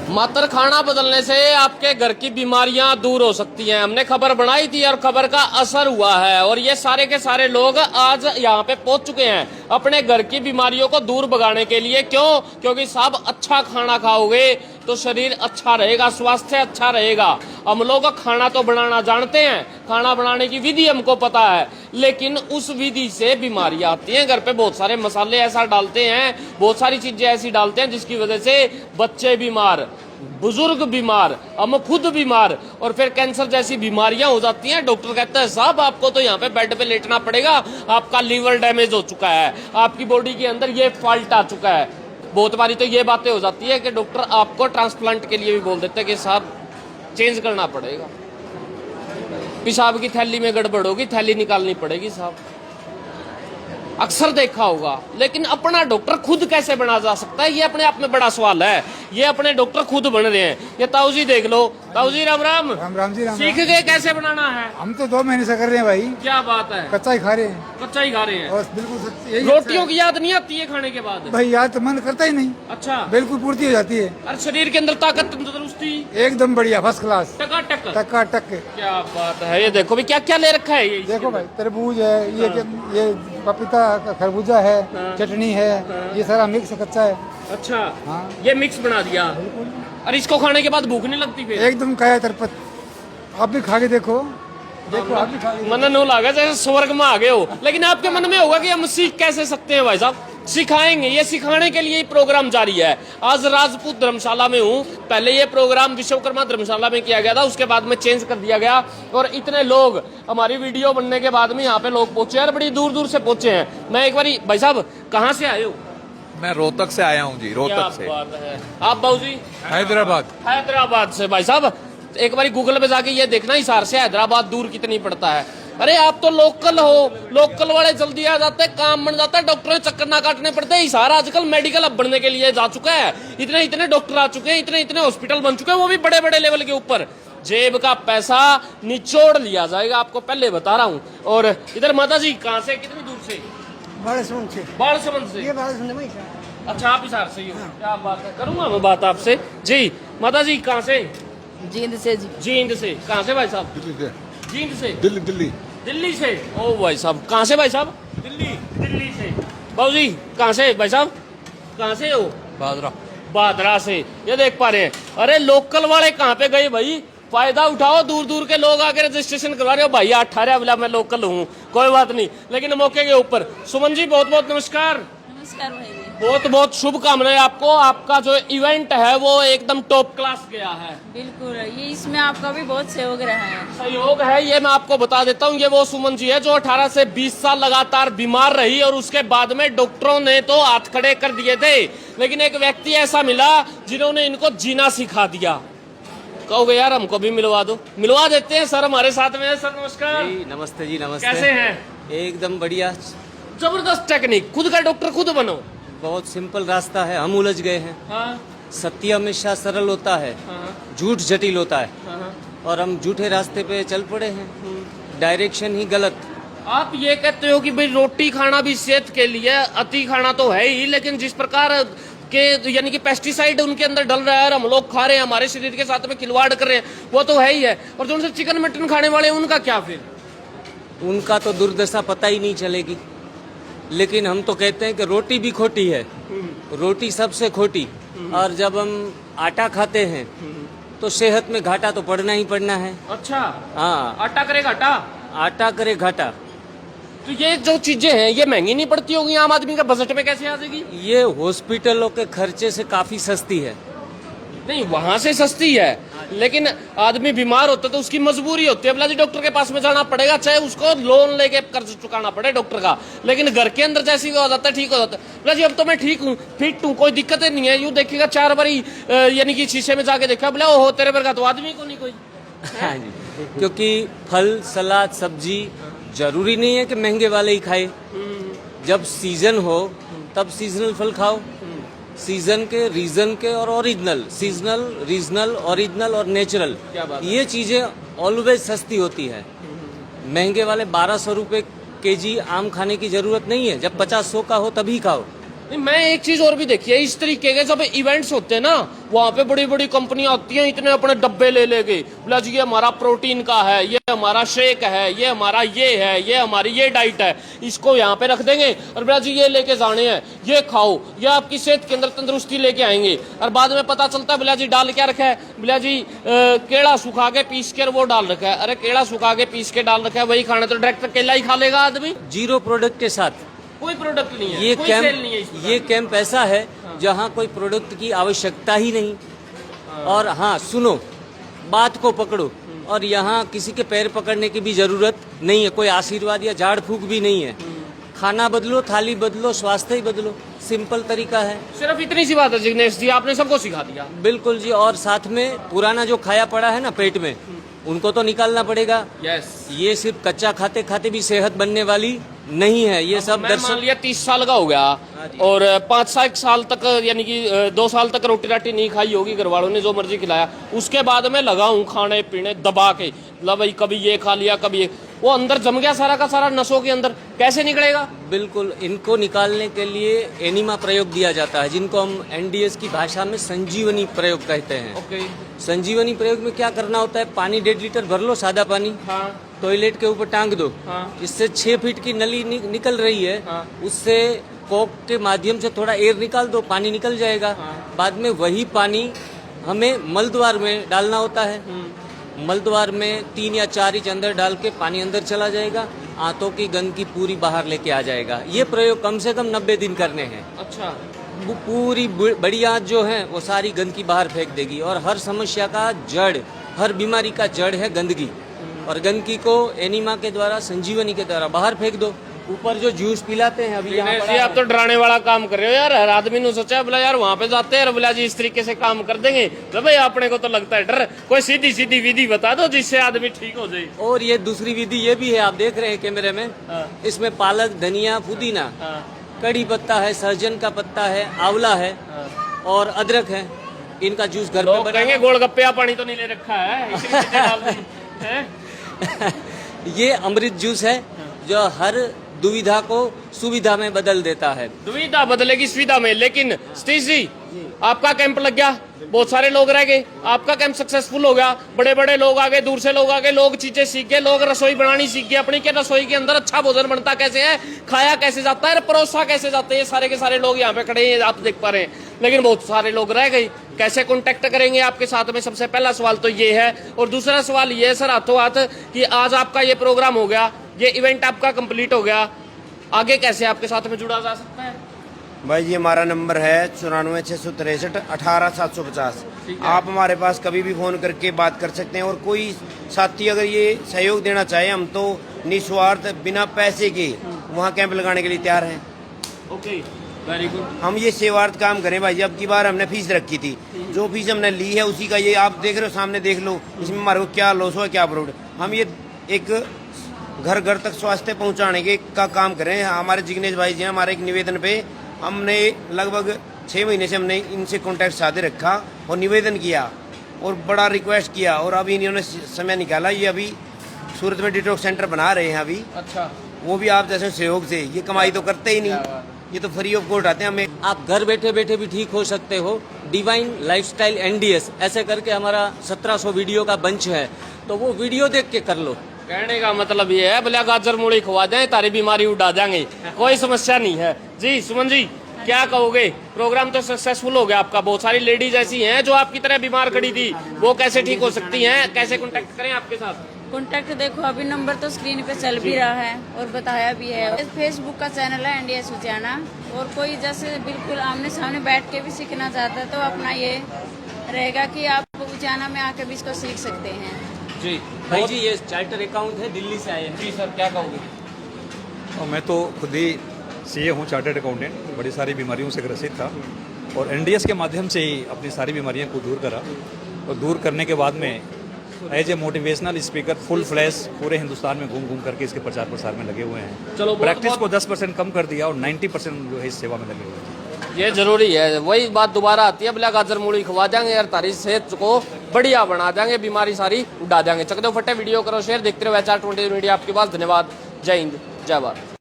मात्र खाना बदलने से आपके घर की बीमारियां दूर हो सकती हैं। हमने खबर बनाई थी और खबर का असर हुआ है और ये सारे के सारे लोग आज यहाँ पे पहुंच चुके हैं अपने घर की बीमारियों को दूर भगाने के लिए। क्यों? क्योंकि साहब अच्छा खाना खाओगे तो शरीर अच्छा रहेगा, स्वास्थ्य अच्छा रहेगा। हम लोग खाना तो बनाना जानते हैं, खाना बनाने की विधि हमको पता है, लेकिन उस विधि से बीमारियां आती हैं। घर पे बहुत सारे मसाले ऐसा डालते हैं, बहुत सारी चीजें ऐसी डालते हैं जिसकी वजह से बच्चे बीमार, बुजुर्ग बीमार, हम खुद बीमार और फिर कैंसर जैसी बीमारियां हो जाती हैं। डॉक्टर कहता है साहब आपको तो यहाँ पे बेड पे लेटना पड़ेगा, आपका लीवर डैमेज हो चुका है, आपकी बॉडी के अंदर ये फॉल्ट आ चुका है। बहुत बारी तो ये बातें हो जाती है कि डॉक्टर आपको ट्रांसप्लांट के लिए भी बोल देते हैं कि साहब चेंज करना पड़ेगा, पेशाब की थैली में गड़बड़ होगी, थैली निकालनी पड़ेगी साहब। अक्सर देखा होगा, लेकिन अपना डॉक्टर खुद कैसे बना जा सकता है, ये अपने आप में बड़ा सवाल है। ये अपने डॉक्टर खुद बन रहे हैं। ये ताऊ जी देख लो, ताऊ जी राम राम। राम राम जी राम। सीख गए कैसे बनाना है? हम तो 2 महीने से कर रहे हैं भाई। क्या बात है, कच्चा ही खा रहे हैं। कच्चा ही खा रहे हैं और बिल्कुल यही रोटियों की याद नहीं आती है खाने के बाद? भाई याद तो मन करता ही नहीं। अच्छा, बिल्कुल पूर्ति हो जाती है। और शरीर के अंदर ताकत तंदुरुस्ती एकदम बढ़िया, फर्स्ट क्लास, टकाटक। टक। क्या बात है। ये देखो भी क्या क्या ले रखा है। ये देखो भाई, तरबूज है, ये पपीता, खरबूजा है, चटनी है, ये सारा मिक्स कच्चा है। अच्छा हाँ, ये मिक्स बना दिया और इसको खाने के बाद भूख नहीं लगती फिर? एकदम काया तरपत। आप भी खा के देखो, आप भी खा के मन नो लगा जैसे स्वर्ग में आ गए हो। लेकिन आपके मन में होगा कि हम सीख कैसे सकते हैं भाई साहब? सिखाएंगे, ये सिखाने के लिए प्रोग्राम जारी है। आज राजपूत धर्मशाला में हूँ, पहले ये प्रोग्राम विश्वकर्मा धर्मशाला में किया गया था, उसके बाद में चेंज कर दिया गया और इतने लोग हमारी वीडियो बनने के बाद में यहाँ पे लोग पहुंचे और बड़ी दूर दूर से पहुंचे हैं। मैं एक बार भाई साहब कहाँ से आए हो? मैं रोहतक से आया हूँ जी, रोहतक से। बात है। आप बाबू जी? हैदराबाद। हैदराबाद से। भाई साहब एक बार गूगल पे जाके ये देखना हिसार से हैदराबाद दूर कितनी पड़ता है। अरे आप तो लोकल हो, लोकल वाले जल्दी आ जाते हैं, काम बन जाता है, डॉक्टर चक्कर ना काटने पड़ते हैं। हिसार आजकल मेडिकल अब बनने के लिए जा चुका है, इतने इतने डॉक्टर आ चुके हैं, इतने इतने हॉस्पिटल बन चुके हैं, वो भी बड़े बड़े लेवल के ऊपर। जेब का पैसा निचोड़ लिया जाएगा, आपको पहले बता रहा हूँ। और इधर माता जी कहाँ से, कितनी दूर से? बाड़समंद से। बाड़समंद से। ये बाड़समंद में अच्छा, आप हिसार से ही हो? क्या बात है, करूंगा मैं बात आपसे जी। माता जी कहाँ से? जींद से जी। जींद से। कहाँ से भाई साहब? जींद से। दिल्ली। दिल्ली से। ओ भाई साहब कहाँ से भाई साहब? दिल्ली से। बाबू जी कहाँ से भाई साहब? कहाँ से हो? बादरा से। ये देख पा रहे हैं। अरे लोकल वाले कहाँ पे गए भाई? फायदा उठाओ, दूर दूर के लोग आके रजिस्ट्रेशन करवा रहे हो। भाई 18 बोला मैं लोकल हूँ, कोई बात नहीं, लेकिन मौके के ऊपर। सुमन जी बहुत बहुत नमस्कार। नमस्कार भाई। बहुत बहुत शुभकामनाएं आपको। आपका जो इवेंट है वो एकदम टॉप क्लास गया है। बिल्कुल, ये इसमें आपका भी बहुत सहयोग रहा है। सहयोग है, ये मैं आपको बता देता हूँ। ये वो सुमन जी है जो 18 से 20 साल लगातार बीमार रही और उसके बाद में डॉक्टरों ने तो हाथ खड़े कर दिए थे, लेकिन एक व्यक्ति ऐसा मिला जिन्होंने इनको जीना सिखा दिया। कहोगे यार हमको भी मिलवा दो, मिलवा देते हैं। सर हमारे साथ में है। सर नमस्कार जी नमस्ते जी, नमस्ते। कैसे हैं? एकदम बढ़िया। जबरदस्त टेक्निक, खुद का डॉक्टर खुद बनो। बहुत सिंपल रास्ता है, हम उलझ गए हैं। हाँ, सत्य हमेशा सरल होता है, हाँ, झूठ जटिल होता है, हाँ। और हम झूठे रास्ते पे चल पड़े हैं। डायरेक्शन ही गलत। आप ये कहते हो कि भाई रोटी खाना भी सेहत के लिए, अति खाना तो है ही, लेकिन जिस प्रकार के यानी कि पेस्टिसाइड उनके अंदर डल रहा है और हम लोग खा रहे हैं, हमारे शरीर के साथ में खिलवाड़ कर रहे हैं, वो तो है ही है। और जो उनसे चिकन मटन खाने वाले हैं उनका क्या फिर? उनका तो दुर्दशा पता ही नहीं चलेगी। लेकिन हम तो कहते हैं कि रोटी भी खोटी है, रोटी सबसे खोटी। और जब हम आटा खाते हैं तो सेहत में घाटा तो पड़ना ही पड़ना है। अच्छा, हाँ, आटा करे घाटा। आटा करे घाटा। तो ये जो चीजें हैं ये महंगी नहीं पड़ती होगी, आम आदमी का बजट में कैसे आ जाएगी? ये हॉस्पिटलों के खर्चे से काफी सस्ती है। नहीं, वहां से सस्ती है, लेकिन आदमी बीमार होता है तो उसकी मजबूरी होती है, बोला जी डॉक्टर के पास में जाना पड़ेगा, चाहे उसको लोन लेके कर्ज चुकाना पड़े डॉक्टर का। लेकिन घर के अंदर जैसे ही हो जाता है, ठीक हो जाता है, बोला जी अब तो मैं ठीक हूँ, फिट हूँ, कोई दिक्कत नहीं है। यूँ देखेगा 4 बारी यानी कि शीशे में जाके देखा, बोला ओहो तेरे पर का तो आदमी को नहीं कोई। हाँ जी, क्योंकि फल सलाद सब्जी जरूरी नहीं है कि महंगे वाले ही खाए। जब सीजन हो तब सीजनल फल खाओ, सीजन के, रीजन के और ओरिजिनल। सीजनल, रीजनल, ओरिजिनल और नेचुरल, ये चीजें ऑलवेज सस्ती होती है। महंगे वाले 1200 रुपए केजी आम खाने की जरूरत नहीं है। जब 50-100 का हो तभी खाओ। नहीं, मैं एक चीज और भी देखी है, इस तरीके के जब इवेंट्स होते हैं ना, वहां पे बड़ी बड़ी कंपनियां आती हैं, इतने अपने डब्बे ले लेके, बोला जी ये हमारा प्रोटीन का है, ये हमारा शेक है, ये हमारा ये है, ये हमारी ये डाइट है, इसको यहाँ पे रख देंगे और बोला जी ये लेके जाने हैं, ये खाओ, ये आपकी सेहत के अंदर तंदुरुस्ती लेके आएंगे। और बाद में पता चलता है बोला जी डाल क्या रखा है, बोला जी केला सुखा के पीस के वो डाल रखा है। अरे केला सुखा के पीस के डाल रखा है, वही खाना तो डायरेक्ट केला ही खा लेगा आदमी। जीरो प्रोडक्ट के साथ कोई प्रोडक्ट नहीं है, ये कोई कैंप, सेल नहीं है इस प्रकार। ये कैंप ऐसा है जहाँ कोई प्रोडक्ट की आवश्यकता ही नहीं। और हाँ सुनो, बात को पकड़ो, और यहाँ किसी के पैर पकड़ने की भी जरूरत नहीं है, कोई आशीर्वाद या झाड़ फूक भी नहीं है। खाना बदलो, थाली बदलो, स्वास्थ्य ही बदलो, सिंपल तरीका है। सिर्फ इतनी सी बात है जिग्नेश जी, आपने सबको सिखा दिया। बिल्कुल जी, और साथ में पुराना जो खाया पड़ा है ना पेट में, उनको तो निकालना पड़ेगा। यस, ये सिर्फ कच्चा खाते खाते भी सेहत बनने वाली नहीं है, ये सब मैं मान दरअसल लिया 30 साल का हो गया और 5-7 साल तक यानी कि 2 साल तक रोटी राटी नहीं खाई होगी, घर वालों ने जो मर्जी खिलाया, उसके बाद में लगा हूँ खाने पीने दबा के, मतलब भाई कभी ये खा लिया कभी ये, वो अंदर जम गया सारा का सारा नसों के अंदर, कैसे निकलेगा? बिल्कुल, इनको निकालने के लिए एनिमा प्रयोग दिया जाता है, जिनको हम एनडीएस की भाषा में संजीवनी प्रयोग कहते हैं। ओके, संजीवनी प्रयोग में क्या करना होता है, पानी 1.5 लीटर भर लो, सादा पानी, हाँ टॉयलेट के ऊपर टांग दो, हाँ इससे 6 फीट की नली निकल रही है, हाँ। उससे कॉक के माध्यम से थोड़ा एयर निकाल दो, पानी निकल जाएगा। बाद में वही पानी हमें मलद्वार में डालना होता है, मलद्वार में 3 या 4 इंच अंदर डाल के पानी अंदर चला जाएगा, आंतों की गंदगी पूरी बाहर लेके आ जाएगा। ये प्रयोग कम से कम 90 दिन करने हैं। अच्छा, वो पूरी बड़ी आंत जो है वो सारी गंदगी बाहर फेंक देगी, और हर समस्या का जड़, हर बीमारी का जड़ है गंदगी, और गंदगी को एनिमा के द्वारा, संजीवनी के द्वारा बाहर फेंक दो। ऊपर जो जूस पिलाते हैं अभी यहाँ दिनेश जी आप तो डराने वाला काम कर रहे हो यार, हर आदमी ने सोचा बोला यार वहाँ पे जाते हैं, बोला जी इस तरीके से काम कर देंगे, तो भाई अपने को तो लगता है डर, कोई सीधी सीधी विधि बता दो जिससे आदमी ठीक हो जाए। और ये दूसरी विधि ये भी है, आप देख रहे हैं कैमरे में, इसमें पालक, धनिया, पुदीना, कड़ी पत्ता है, सहजन का पत्ता है, आंवला है और अदरक है, इनका जूस घर में कहेंगे गोलगप्पे पानी तो नहीं ले रखा है, इसलिए चीजें डाल दी हैं? ये अमृत जूस है जो हर दुविधा को सुविधा में बदल देता है। दुविधा बदलेगी सुविधा में। लेकिन सतीश जी आपका कैंप लग गया, बहुत सारे लोग रह गए, आपका कैंप सक्सेसफुल हो गया, बड़े बड़े लोग आ गए, दूर से लोग आ गए, लोग चीजें सीख गए, लोग रसोई बनानी सीख गए अपनी, के रसोई के अंदर अच्छा भोजन बनता कैसे है, खाया कैसे जाता है, परोसा कैसे जाते हैं, सारे के सारे लोग यहाँ पे खड़े हैं, आप देख पा रहे हैं। लेकिन बहुत सारे लोग रह गए, कैसे कॉन्टेक्ट करेंगे आपके साथ में? सबसे पहला सवाल तो ये है, और दूसरा सवाल ये है सर हाथों हाथ कि आज आपका ये प्रोग्राम हो गया, ये इवेंट आपका कंप्लीट हो गया, आगे कैसे आपके साथ में जुड़ा जा सकता है? भाई ये हमारा नंबर है 94 663 18 750। आप हमारे पास कभी भी फोन करके बात कर सकते हैं, और कोई साथी अगर ये सहयोग देना चाहे, हम तो निस्वार्थ बिना पैसे के वहाँ कैंप लगाने के लिए तैयार हैं। Okay, very good. हम ये सेवार्थ काम करें भाई। अब की बार हमने फीस रखी थी, जो फीस हमने ली है उसी का ये आप देख रहे हो, सामने देख लो, इसमें हमारे को क्या लॉस हुआ क्या प्रॉफिट। हम ये एक घर घर तक स्वास्थ्य पहुंचाने के का काम करें। हमारे जिग्नेश भाई जी हमारे एक निवेदन पे हमने लगभग 6 महीने से हमने इनसे कॉन्टैक्ट साधे रखा और निवेदन किया और बड़ा रिक्वेस्ट किया, और अभी इन्होंने समय निकाला। ये अभी सूरत में डिटॉक्स सेंटर बना रहे हैं अभी। अच्छा, वो भी आप जैसे सहयोग से, ये कमाई तो करते ही नहीं, ये तो फ्री ऑफ कॉस्ट आते हैं। हमें आप घर बैठे बैठे भी ठीक हो सकते हो। डिवाइन लाइफस्टाइल एनडीएस ऐसे करके हमारा 1700 वीडियो का बंच है, तो वो वीडियो देख के कर लो। कहने का मतलब ये है बोले गाजर मूली खवा दें, तारी बीमारी उड़ा देंगे, कोई समस्या नहीं है। जी सुमन जी क्या कहोगे? प्रोग्राम तो सक्सेसफुल हो गया आपका, बहुत सारी लेडीज ऐसी हैं जो आपकी तरह बीमार खड़ी थी, वो कैसे ठीक हो सकती हैं, कैसे कांटेक्ट करें आपके साथ? कॉन्टैक्ट देखो अभी नंबर तो स्क्रीन पे चल भी रहा है और बताया भी है। फेसबुक का चैनल है एनडीएस उचाना, और कोई जैसे बिल्कुल आमने सामने बैठ के भी सीखना चाहता है तो अपना ये रहेगा कि आप उचाना में आके भी इसको सीख सकते हैं। जी भाई जी ये चार्टर अकाउंट है, दिल्ली से आए हैं। जी सर क्या कहोगे? और मैं तो खुद ही सीए हूँ, चार्टर्ड अकाउंटेंट, बड़ी सारी बीमारियों से ग्रसित था और एनडीएस के माध्यम से ही अपनी सारी बीमारियों को दूर करा, और दूर करने के बाद में as a motivational speaker full flash पूरे हिंदुस्तान में घूम घूम करके इसके प्रचार प्रसार में लगे हुए हैं। चलो प्रैक्टिस को 10% कम कर दिया और 90% जो है इस सेवा में लगे हुए हैं। ये जरूरी है, वही बात दोबारा आती है, बोला गाजर मूली खवा देंगे यार, तारी सेहत को बढ़िया बना देंगे, बीमारी सारी उड़ा देंगे। चक दो फटे, वीडियो करो शेयर, देखते रहो HR 20 मीडिया आपके पास। धन्यवाद, जय हिंद, जय भारत।